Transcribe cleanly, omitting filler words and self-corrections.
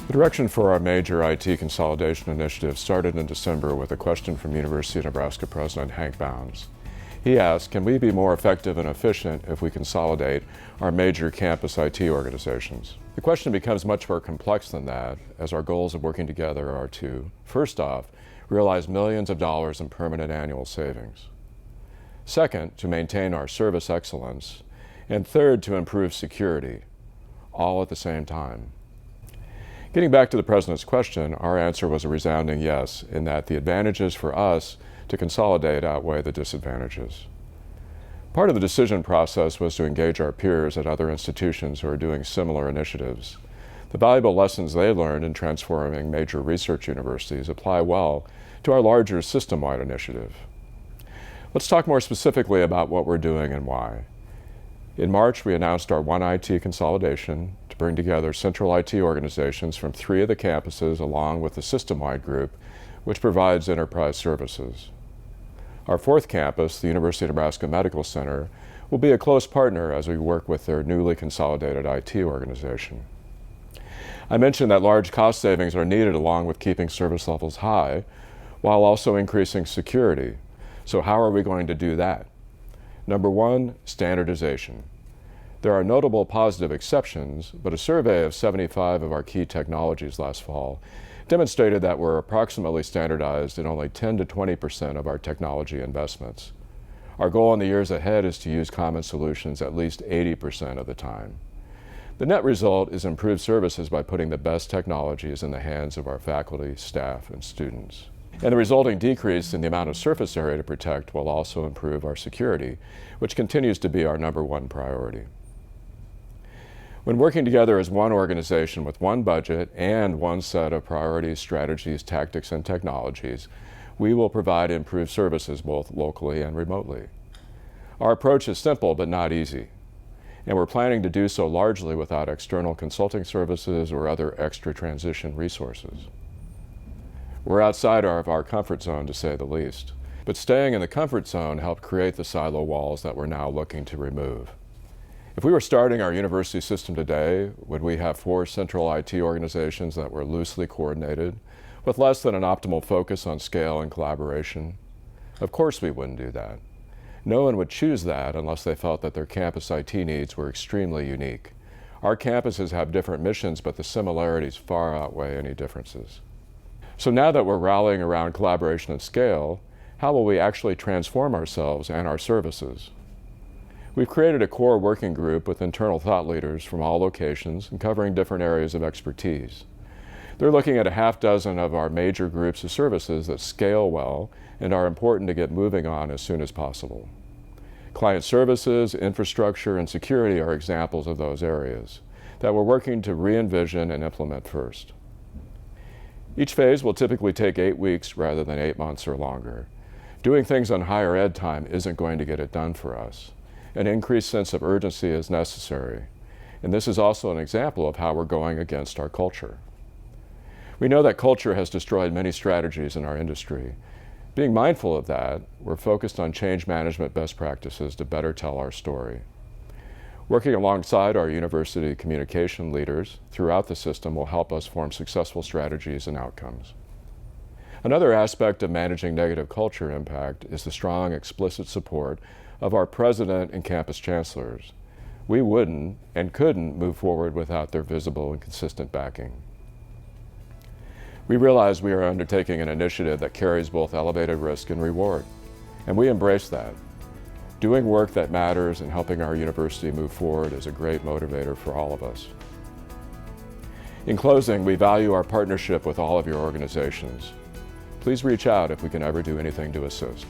The direction for our major IT consolidation initiative started in December with a question from University of Nebraska President Hank Bounds. He asked, can we be more effective and efficient if we consolidate our major campus IT organizations? The question becomes much more complex than that, as our goals of working together are to, first off, realize millions of dollars in permanent annual savings. Second, to maintain our service excellence. And third, to improve security, all at the same time. Getting back to the President's question, our answer was a resounding yes, in that the advantages for us to consolidate outweigh the disadvantages. Part of the decision process was to engage our peers at other institutions who are doing similar initiatives. The valuable lessons they learned in transforming major research universities apply well to our larger system-wide initiative. Let's talk more specifically about what we're doing and why. In March, we announced our One IT consolidation to bring together central IT organizations from 3 of the campuses along with the system-wide group, which provides enterprise services. Our 4th campus, the University of Nebraska Medical Center, will be a close partner as we work with their newly consolidated IT organization. I mentioned that large cost savings are needed along with keeping service levels high, while also increasing security. So how are we going to do that? Number 1, standardization. There are notable positive exceptions, but a survey of 75 of our key technologies last fall demonstrated that we're approximately standardized in only 10 to 20% of our technology investments. Our goal in the years ahead is to use common solutions at least 80% of the time. The net result is improved services by putting the best technologies in the hands of our faculty, staff, and students. And the resulting decrease in the amount of surface area to protect will also improve our security, which continues to be our number 1 priority. When working together as one organization with one budget and one set of priorities, strategies, tactics, and technologies, we will provide improved services both locally and remotely. Our approach is simple but not easy, and we're planning to do so largely without external consulting services or other extra transition resources. We're outside of our comfort zone, to say the least, but staying in the comfort zone helped create the silo walls that we're now looking to remove. If we were starting our university system today, would we have 4 central IT organizations that were loosely coordinated, with less than an optimal focus on scale and collaboration? Of course we wouldn't do that. No one would choose that unless they felt that their campus IT needs were extremely unique. Our campuses have different missions, but the similarities far outweigh any differences. So now that we're rallying around collaboration and scale, how will we actually transform ourselves and our services? We've created a core working group with internal thought leaders from all locations and covering different areas of expertise. They're looking at a half dozen of our major groups of services that scale well and are important to get moving on as soon as possible. Client services, infrastructure, and security are examples of those areas that we're working to re-envision and implement first. Each phase will typically take 8 weeks rather than 8 months or longer. Doing things on higher ed time isn't going to get it done for us. An increased sense of urgency is necessary, and this is also an example of how we're going against our culture. We know that culture has destroyed many strategies in our industry. Being mindful of that, we're focused on change management best practices to better tell our story. Working alongside our university communication leaders throughout the system will help us form successful strategies and outcomes. Another aspect of managing negative culture impact is the strong, explicit support of our president and campus chancellors. We wouldn't and couldn't move forward without their visible and consistent backing. We realize we are undertaking an initiative that carries both elevated risk and reward, and we embrace that. Doing work that matters and helping our university move forward is a great motivator for all of us. In closing, we value our partnership with all of your organizations. Please reach out if we can ever do anything to assist.